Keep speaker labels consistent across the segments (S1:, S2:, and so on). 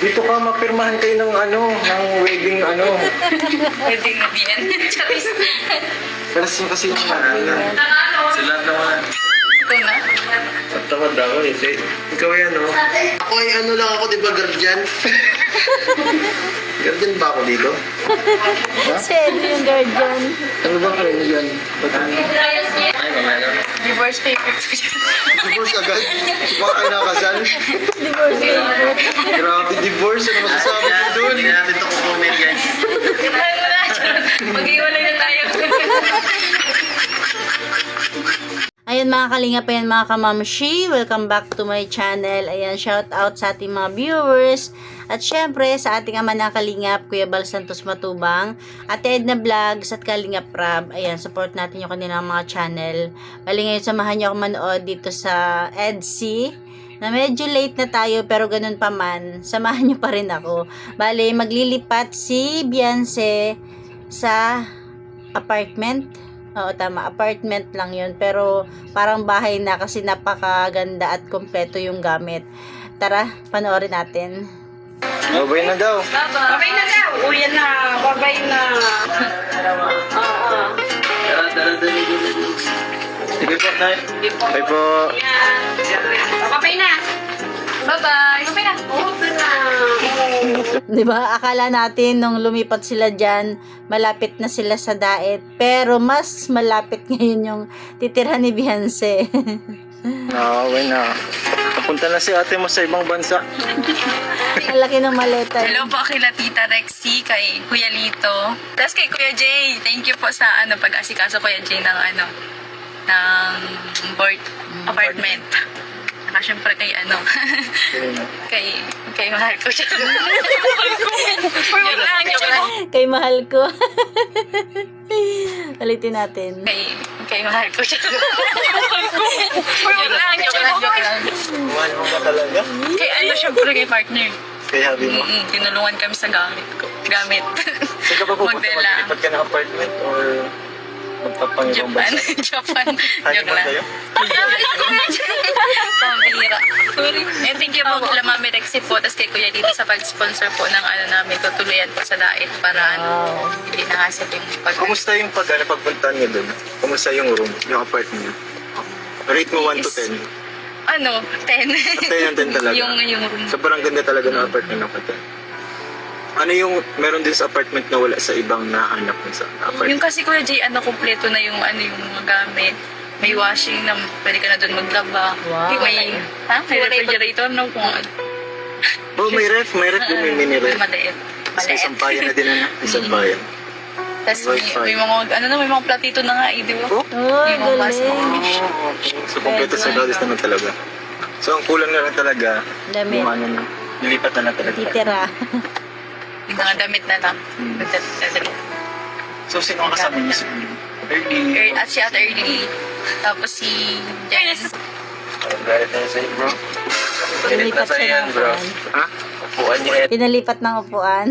S1: Dito ka, mapirmahan kayo ng ng wedding
S2: Wedding na din. Charis.
S1: Kasi yung sila naman.
S2: Ito na.
S1: At tamad ako eh. Ikaw yan, no? Ako ay lang ako, di ba, guardian? Guardian ba ako dito?
S3: Si Eddie yung guardian.
S1: Ano ba kayo dyan?
S2: Divorce papers.
S1: Divorce agad? Baka kayo nakasal?
S3: Divorce paper.
S1: Grabe divorce, ano masasabi ko doon? Hindi natin ito kukumin, guys.
S2: Mag-iwalay na tayo.
S3: Ayun mga kalingap, ayan mga kamamshi, welcome back to my channel. Ayan, shout out sa ating mga viewers. At syempre sa ating ama na kalingap, Kuya Bal Santos Matubang, Ate Edna Vlogs at Kalingap Rab. Ayan, support natin yung kanilang mga channel. Bali ngayon, samahan niyo ako manood dito sa EDC. Na medyo late na tayo pero ganun pa man, samahan niyo pa rin ako. Bali, maglilipat si Beyonce sa apartment. Oo, tama. Apartment lang yun. Pero parang bahay na kasi napakaganda at kompleto yung gamit. Tara, panoorin natin.
S1: Babay na daw.
S2: Babay na daw. Uwi na. Babay na.
S1: Sige po, Nay. Bye po.
S2: Babay na. Bye-bye. Babay na. Babay na.
S3: Di ba? Akala natin nung lumipat sila dyan, malapit na sila sa daet. Pero mas malapit ngayon yung titirhan ni Beyonce.
S1: Nakawin na. Napunta na si ate mo sa ibang bansa.
S3: Ang laki ng maleta.
S2: Hello po kila Tita Rexy, kay Kuya Lito. Tapos kay Kuya Jay. Thank you po sa pag-asikaso Kuya Jay ng board apartment. Saka syempre kay kay mahal ko siya. Joke lang.
S3: Kay mahal ko. Palitin natin.
S2: Kay mahal ko siya. Joke lang.
S1: Mahal mo ba talaga?
S2: Kay syempre kay partner.
S1: Kaya sabi mo.
S2: Tinulungan kami sa gamit.
S1: Saan ka ba pupunta?
S2: Magdala.
S1: Maglipat ka ng apartment or magpapangibang
S2: Japan.
S1: bansa?
S2: Japan. Joke
S1: Honeymoon
S2: lang.
S1: kayo?
S2: Pambira. Sorry. Thank you po kila Mami Rexy po. Tapos kay Kuya Dito sa pag-sponsor po ng namin. Tutuluyan po sa daet para
S3: Wow.
S2: hindi nakasip yung
S1: Kumusta yung pagpunta niyo doon? Kumusta yung room, yung apartment? Rate mo 1 to 10.
S2: 10.
S1: 10 and 10 talaga.
S2: yung room.
S1: Sobrang ganda talaga ng apartment ng kata. Ano yung meron din sa apartment na wala sa ibang nahanap mo sa apartment?
S2: Yung kasi Kuya Jay, kompleto na yung yung mga gamit. May washing na pwede ka na doon maglaba.
S3: Wow.
S2: May refrigerator no kung
S1: Oh, may ref din, may mini ref.
S2: maliit.
S1: Tapos may sampayan na din isang bayan.
S2: Tapos
S1: Wi-Fi.
S2: may mga may mga platito na nga di ba?
S1: Oh?
S3: Oh,
S2: Yung mga bus mo.
S3: galing.
S1: Oh, okay. So, kompleto sa galis naman talaga. So, ang kulang na lang talaga,
S3: Damit.
S1: yung nilipat na lang talaga.
S3: Titira.
S2: Yung mga damit na lang.
S1: So, sino ang kasama niyo? Early.
S2: At si Ate Early. Tapos si Janice.
S1: Galit na sa'yo, bro.
S3: Pinalipat siya ng upuan.
S1: Ha? Upuan niya.
S3: Pinalipat ng upuan.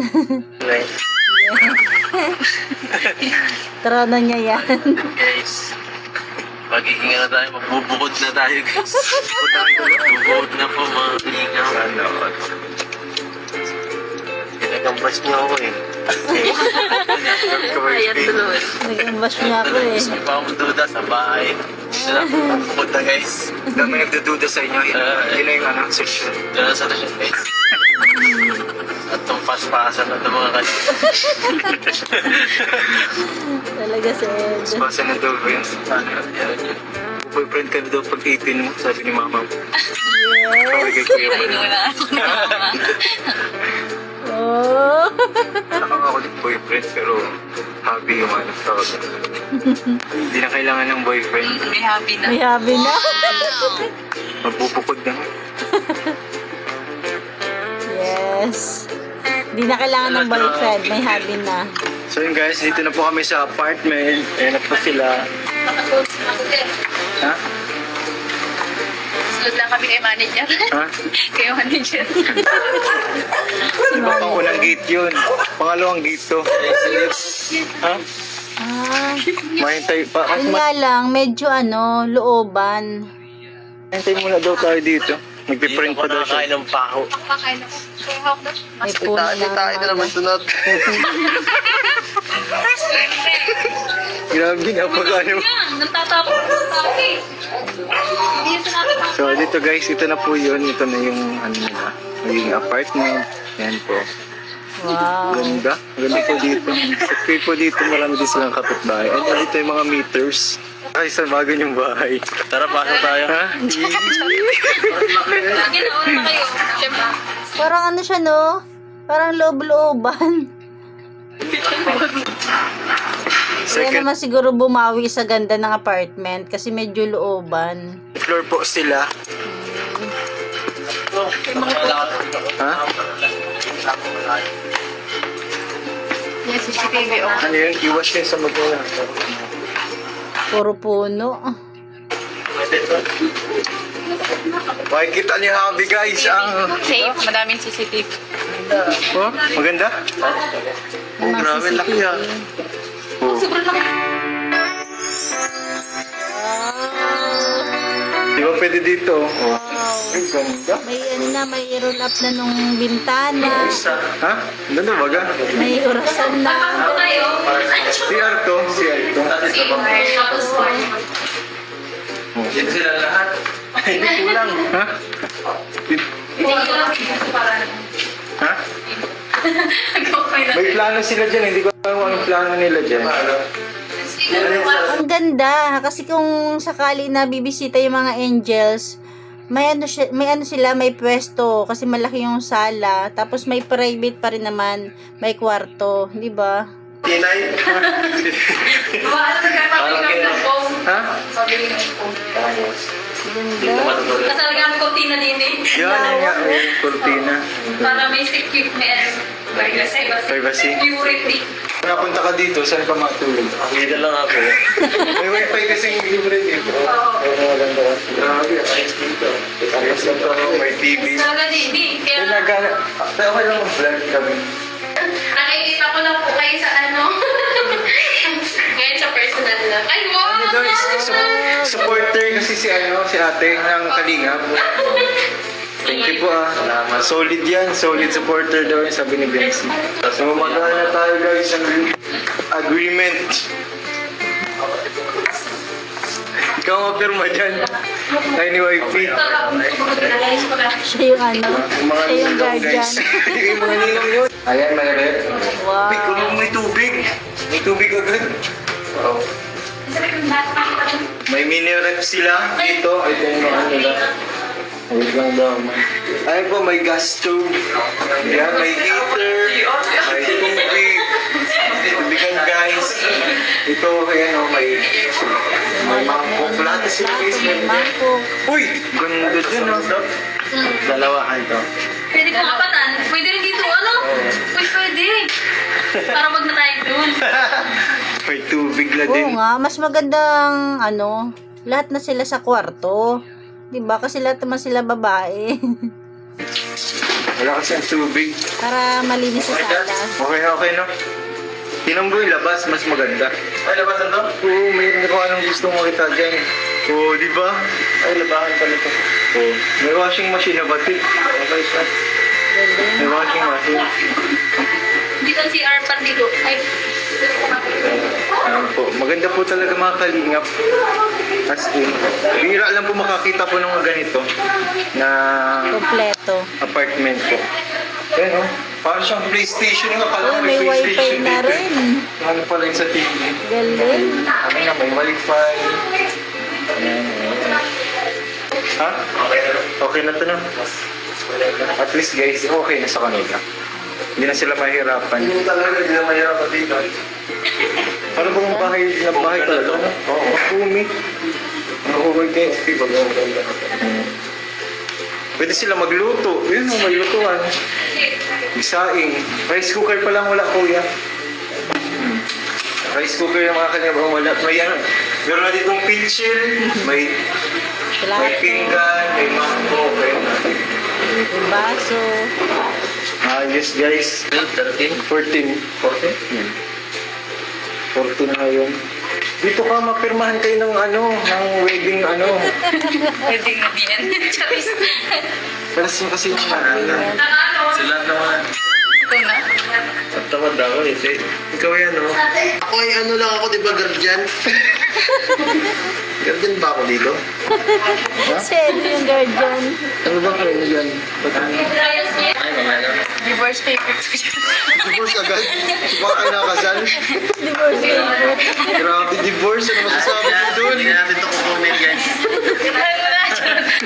S1: Nice.
S3: Trono niya yan.
S4: Guys, magiging na tayo, magbubukod na tayo guys. Magbubukod na po mga kalinga.
S1: Sana all. Pinagambas niyo ako eh.
S2: Ayan tuloy.
S3: Nag-ambash niya ako eh.
S4: Gusto niyo pa akong duda sa bahay. Gusto na magbubukod na guys.
S1: Dami nagdududa sa inyo. Yun na yung section.
S4: Dala sa na siya guys. At itong paspasan na itong mga kalinga.
S3: Talaga si Ed.
S1: Spasa na daw, Vince. Boyfriend ka na daw pag 18 mo, sabi ni mama mo. Kaway kay Kuya
S2: Ay,
S1: mo.
S2: wala.
S3: Oh.
S1: Nakakakulit boyfriend pero happy yung tawag. Hindi na kailangan ng boyfriend.
S2: May happy na.
S3: May habi na.
S1: Magbubukod na.
S3: Yes. Hindi na kailangan ng boyfriend. May habi na.
S1: So yun guys, dito na po kami sa apartment. Ayan na po sila. Ha?
S2: Sunod lang kami kay manager.
S1: Ha?
S2: Kay manager.
S1: Pangunang gate yun. Pangalawang gate to. Ha?
S3: Ah.
S1: Mahintay pa.
S3: Yun nga lang, medyo looban.
S1: Mahintay muna daw tayo dito. Nagpiprint pa daw siya.
S4: Hindi ako nakakain ng paho.
S2: Kakain ako. Kaya hawak daw.
S3: May puno
S4: Tayo na naman sunod.
S1: Grabe nga pag ano.
S2: Yan, natatapos ng tao eh. Hindi yan sinatapos.
S1: So dito guys, ito na po yun. Ito na yung ano nila. Magiging apartment. Yan po.
S3: Wow.
S1: Ganda. Ganda po dito. Okay po dito. Marami din silang kapitbahay. And dito yung mga meters. Ay, sa bago yung bahay.
S4: Tara, pasok tayo.
S1: Ha?
S2: Sige na, una na kayo. Siyempre.
S3: Parang ano siya, no? Parang loob-looban. Kaya
S1: Second
S3: naman siguro bumawi sa ganda ng apartment kasi medyo looban.
S1: floor po sila. Ha?
S2: Yes, CCTV oh.
S1: Ano yun? Iwas yun sa magulang.
S3: Puro puno.
S1: Makikita niyo habi guys. Ang...
S2: Safe, madaming CCTV.
S1: Oh, maganda?
S3: Yung mga
S1: Grabe, laki ah. Oh.
S2: Sobrang laki.
S1: Di ba pwede dito? Oh. Ay, ganda.
S3: May ano na, may roll up na nung bintana.
S1: Ha? Ganda baga?
S3: May orasan na.
S2: Ako tayo.
S1: CR to. CR to.
S2: Tapos
S4: Dito sila lahat.
S1: Hindi kulang. Ha? Ha? May plano sila dyan. Hindi ko alam kung anong plano nila dyan.
S3: Ang ganda kasi kung sakali na bibisita yung mga angels, may ano sila, may pwesto kasi malaki yung sala, tapos may private pa rin naman, may kwarto, di ba?
S1: Tinay? Ha?
S3: Ganda.
S2: Kasalagaan ko tina din eh.
S1: Yan, yan nga. Oh, yung cortina.
S2: Para may security, may
S1: Privacy.
S2: security.
S1: Napunta ka dito, saan ka matulog?
S4: Dito lang ako.
S1: May wifi kasing libre dito. Maganda kasi. Grabe, ayos dito. Ayos lang to, may TV.
S2: Talaga di.
S1: Kaya
S2: Kaya
S1: nagana. Okay lang mag-vlog kami.
S2: nakikita ko lang po kayo sa ano. Ngayon sa personal lang. Ay, wow!
S1: Ano daw, supporter kasi si ate ng Kalingap. Thank you po ah. Solid yan, solid supporter daw yung sabi ni Benzi. So magana na tayo guys ng agreement. Ikaw mapirma dyan. Tayo ni YP.
S3: Siya yung ano,
S1: Mga
S3: siya yung
S1: ninong
S3: guardian.
S1: guys. Yung mga ninong yun. Ayan, may rep.
S3: Wow.
S1: May kulong, may tubig. May tubig agad. Wow. May mini rep sila dito. Ito yung mga nila. Wait lang daw. Ayun po, may gas stove. Yan, may heater. May tubig. Tubigan guys. Ito, ayan o, may mangkok. Lahat sila guys.
S3: May mangkok.
S1: Uy! Ganda dyan o. Dalawahan to.
S2: Pwede ko kapatan. Pwede rin dito. Ano? Uy, pwede. Para wag na tayo dun.
S1: May tubig na
S3: Oo
S1: din.
S3: nga, mas magandang ano, lahat na sila sa kwarto. 'Di ba? Kasi lahat naman sila babae.
S1: Wala kasi ang tubig.
S3: Para malinis sa sala.
S1: Okay, okay no? Tinan mo yung labas, mas maganda. Ay, labasan to? Oo, mayroon ko anong gusto mo kita dyan. Oo, di ba? Ay, labahan pala ito. Oo. May washing machine na batik. Okay, siya. May washing machine.
S2: Dito si Arpan dito. Ay.
S1: Ayan po. Maganda po talaga mga kalingap. As in, bira lang po makakita po ng mga ganito na
S3: Kompleto.
S1: apartment po. Ayan o. Parang siyang PlayStation nga pala.
S3: Uy, may wifi na rin.
S1: Ano pala yung sa TV?
S3: Galing.
S1: Ano na, may wifi. Ayan, ayan. Ha? Okay na to na. At least guys, okay na sa kanila. Hindi na sila mahirapan. Hindi talaga, hindi na mahirapan dito. Ano bang bahay talaga? Oo, kumi. Okay guys, pwede sila magluto. Yun, may lutuan. Isaing. Rice cooker pa lang wala, kuya. Rice cooker yung mga kanya bang wala. May ano, meron na ditong pitchil, may pinggan, may mango, may
S3: May baso.
S1: yes guys.
S4: 13.
S1: 14. 14? 14 na yun. Dito ka, mapirmahan kayo ng ano, ng wedding ano.
S2: Pwede na din. Charis.
S1: Pero siya kasi yung natin.
S4: Sila naman.
S2: Ito na.
S4: At tamad ako eh. Ikaw yan, no? Ako ay ano lang ako, di ba, guardian? Guardian ba ako dito?
S3: Si Eddie yung guardian.
S1: Ano ba kayo yan?
S4: Ay, mamaya na.
S2: Divorce papers.
S1: Divorce agad? Baka kayo nakasal?
S3: Divorce paper.
S1: Grabe divorce, ano masasabi mo doon?
S4: Hindi natin ito kukunin, guys.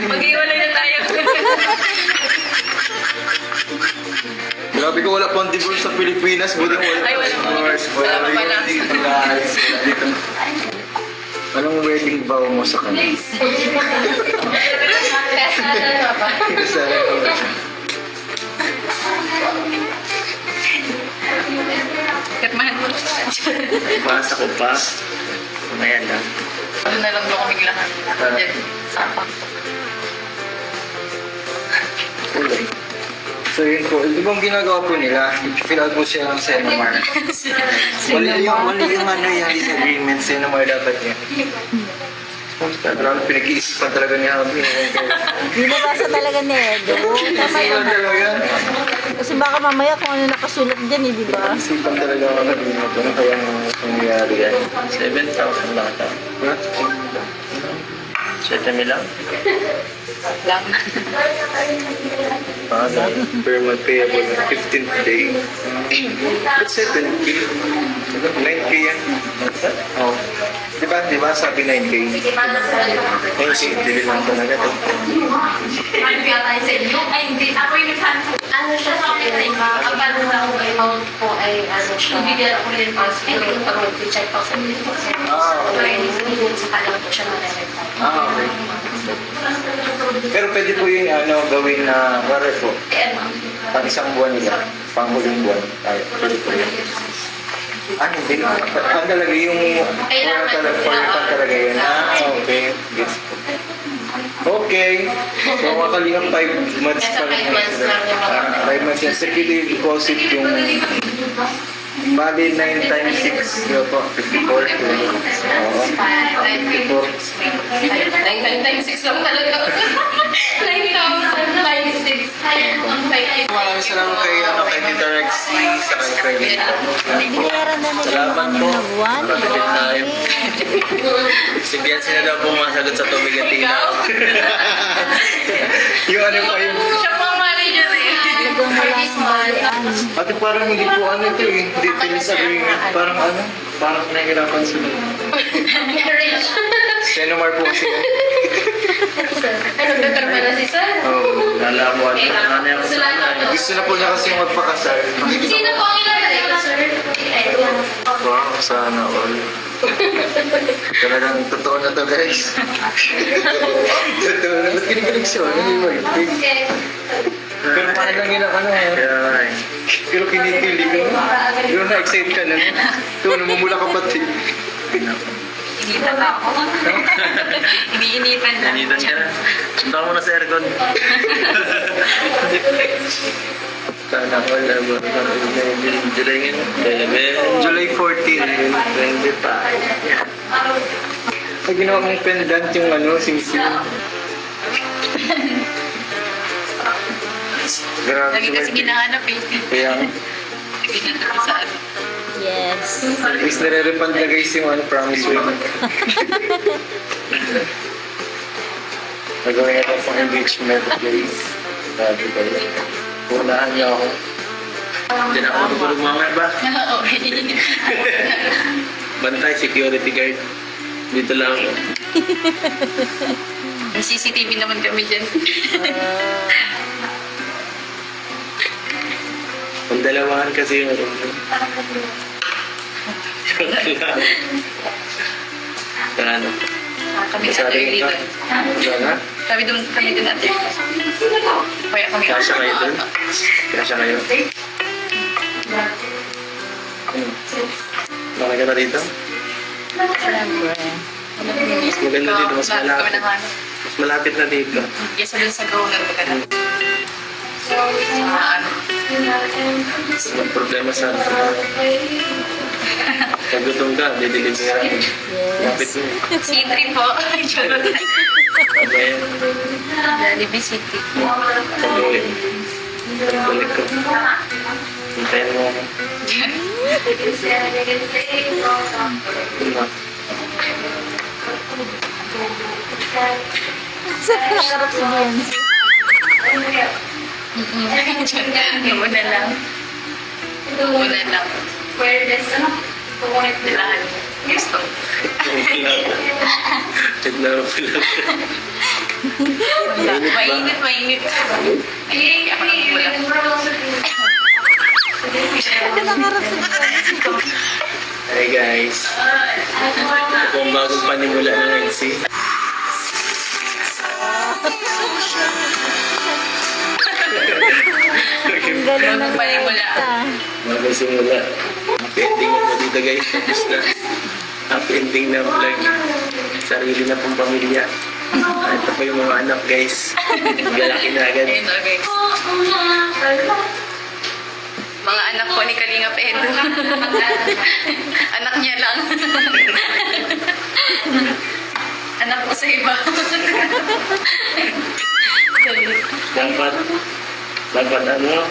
S2: Mag-iwalay na tayo.
S1: Grabe ko, wala pang divorce sa Pilipinas. Buti wala
S2: Ay, wala pa.
S1: divorce.
S2: Wala pa pala.
S1: Dito. Anong wedding vow mo sa kanya? Kasal ko.
S2: Kirmahan mo.
S4: Basa ko pa. Mamaya na.
S2: Ano na lang daw kaming lahat. Diyan, sapak.
S1: So yun po, di ba ang ginagawa po nila? Fill out po siya ng Senomar. Mali yung ano yung disagreement, Senomar dapat yan. Grabe, pinag-iisipan talaga niya kami.
S3: Di ba basa talaga ni Edo? Tama yun.
S1: Isipan talaga.
S3: Kasi baka mamaya kung ano nakasulat dyan eh, di ba?
S1: Isipan talaga kami. Ano kaya nangyayari yan?
S4: 7,000 lang ito.
S1: Ha?
S4: 7,000 lang?
S2: Lang.
S1: Paano? Per month payable na 15th day. That's 7K. 9K yan. Oh. Di ba sabi 9K? 9K, dili lang talaga to.
S5: Ano siya sa akin, ang paano na ako amount ko ay ano siya, bigyan ako rin check ako sa training sa kalang po siya na-direct.
S1: Okay. Pero pwede po yung ano, gawin na wala po. Pang isang buwan nila. Pang huling buwan. Ay, pwede po yun. Hindi. Ang talaga yung pang talaga yun. Okay. Gets po. Okay. So, makalingang 5 months pa rin. 5 months yung security deposit yung bali 9 times 6. Yun po, 54. Oo. 54.
S5: 996 lang talaga. 9,096.
S1: Maraming salamat kay Tita Rexy sa kay Credit.
S3: Binayaran na nila
S1: Salamat
S3: yung
S1: po.
S3: na buwan.
S4: Kapit tayo. Si Biancy na daw pumasagot sa tumigatina.
S1: Yung ano pa yung...
S2: Siya po ang manager eh.
S3: Talagang wala sa balian.
S1: Ate parang hindi po ano ito eh. Hindi tinis agreement. Parang ano? Parang nahihirapan sila.
S5: Marriage.
S1: Senomar po kasi.
S5: Ano, nagkakarma na si Sir?
S1: Oh.
S4: Lala mo at ano yung
S5: Salamat.
S1: Gusto na po niya kasi magpakasal.
S5: Sino po ang ilalagay ko, Sir?
S1: Wow, sana all. Talagang totoo na to guys. Totoo na. Ba't kinikilig siya? Ano yung mag-big?
S5: Okay.
S1: Pero paano lang yun ang ano ha?
S4: Kaya nga eh.
S1: Pero kinikilig ka. Pero na-excite ka na. Ito, namumula ka pati.
S2: Initan na ako. Iniinitan na.
S4: Nanitan ka na. Sunta mo na sa aircon.
S1: Sana all.
S4: July ngayon.
S1: July 14.
S4: 25.
S1: Pag ginawa mong pendant yung ano, sing-sing. Grabe
S2: Lagi kasi ginahanap eh.
S1: Kaya,
S2: Ginagawa sa ano.
S3: Yes.
S1: is nare-refund na guys yung ano, promise ring. Nagawin natin pang engagement guys. Grabe kayo. Punahan niyo ako.
S4: Hindi na ako matutulog mamaya ba?
S2: Okay.
S4: Bantay, security guard. Dito lang ako.
S2: May CCTV naman kami dyan.
S4: Pagdalawahan kasi yung ano.
S2: Kami sa
S1: Masari
S2: dito.
S1: ka. Wala na?
S2: Kami doon natin. Kaya kami.
S4: Kasya kayo dun? Kasya kayo? Okay ka na dito?
S3: Siyempre.
S4: Mas maganda dito, mas
S2: Kami
S4: malapit.
S2: nang ano.
S4: Mas malapit na dito.
S2: Kesa dun sa grower ka na. Sa ano.
S4: Walang problema sa Pag gutom ka, dideliveran. Lapit
S3: Yes.
S4: mo.
S2: C3 po. Charot.
S4: Ayan.
S2: Jollibee City.
S4: Pag-uwi. Pagbalik ko. Hintayin mo ako.
S3: Sa pinakarap si Biancy.
S2: Yung una lang. Una lang.
S5: Where this,
S2: Lahat. Gusto.
S4: Naglaro ko lang.
S2: Mainit, mainit. Ay, ako lang wala.
S3: Pinakarap si Biancy.
S4: Hi guys. Ito ang bagong panimula ng NC.
S3: Ang galing ng
S2: Panimula.
S4: Bagong simula. Happy ending na dito guys. Tapos na. Happy ending na vlog. Sarili na pong pamilya. Ito pa yung mga anak guys. Maglalaki na agad.
S2: Ayun o guys. Mga anak ko ni Kalingap Edo. Anak niya lang. Anak ko sa iba.
S4: Dapat ano?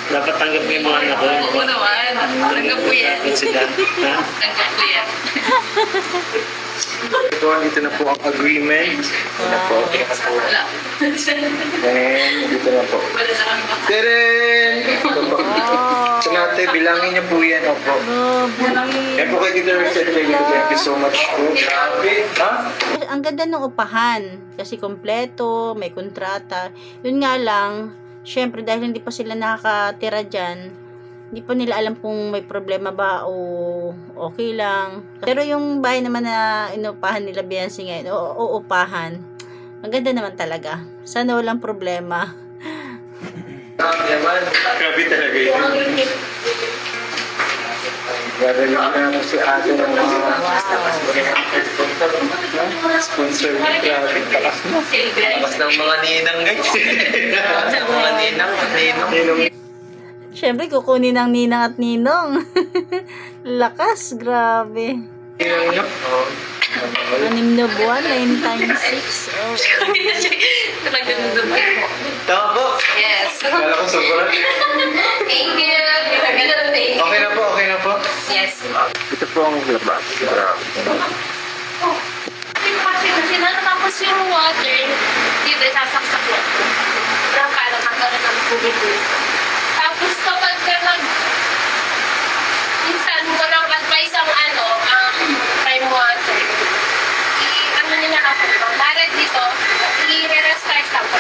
S4: Dapat tanggap mo yung mga anak ko.
S2: Oo naman. Tanggap ko yan.
S4: Sila. Ha?
S2: Tanggap ko yan.
S1: Ito, dito na po ang agreement. Ano po?
S2: Wala.
S1: And dito na po.
S2: Wala na kami.
S1: Teren! So natin, bilangin niyo po yan. Opo. Yan po kay Tito Reset. Thank you so much po. Grabe. Ha?
S3: Ang ganda ng upahan kasi kompleto, may kontrata. Yun nga lang, syempre dahil hindi pa sila nakakatira dyan, hindi pa nila alam kung may problema ba o okay lang. Pero yung bahay naman na inupahan nila Biancy ngayon, o upahan, ang ganda naman talaga. Sana walang problema.
S1: Grabe talaga yun. Grabe na si ate ng mga sponsor. Grabe, takas mo.
S4: Tapos ng mga ninang guys. Ng mga ninang at ninong.
S3: Syempre kukunin ng ninang at ninong. Lakas, grabe.
S4: Oo.
S3: 6 na buwan, 9 times 6. Oh.
S2: Talagang nandun po.
S1: Tama po.
S2: Yes.
S1: Kala ko sobrang.
S2: Thank you. Thank you.
S1: Okay na po, okay na po.
S2: Yes.
S1: Ito po ang labas. Grabe.
S5: Tapos yung water, dito sasaksak mo. Para magkaroon ng tubig. Tapos kapag ka minsan ko lang advice ang prime water. Ano nila ako, para dito, i-restart ako.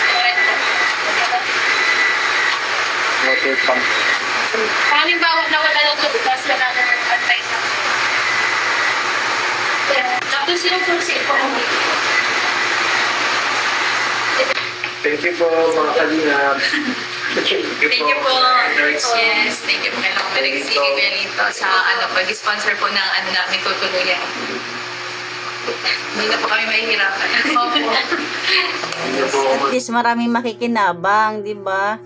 S1: Water pump.
S5: Halimbawa na wala ng tubig, mas wala na ng advice ako. Tapos yung susi ko,
S1: Thank you po mga kalingap.
S2: Thank you po. Yes, thank you po kay Long Felix Sige Kuya Lito sa pag-sponsor po ng namin tutuluyan. Hindi na po kami mahihirapan.
S3: At least maraming makikinabang, di ba?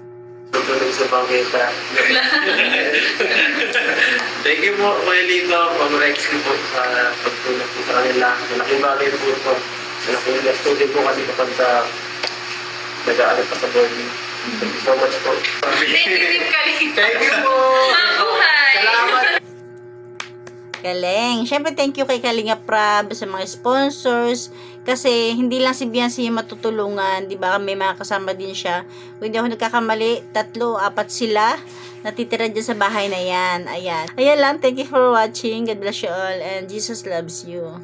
S4: Tutuloy sa pangkita. Thank you po, Kuya Lito. Pag-rex po sa pagtulong po sa kanila. Malaking bagay po ito. Malaking student po kasi kapag nag-aaral pa sa boarding. Thank you so much po.
S2: Thank you, Team Kalingap.
S1: Thank you po.
S2: Mabuhay!
S1: Salamat.
S3: Galing. Siyempre, thank you kay Kalinga Prab sa mga sponsors. Kasi, hindi lang si Biancy yung matutulungan. Di ba? May mga kasama din siya. Kung hindi ako nagkakamali, 3, 4 sila natitira dyan sa bahay na yan. Ayan. Ayan lang. Thank you for watching. God bless you all. And Jesus loves you.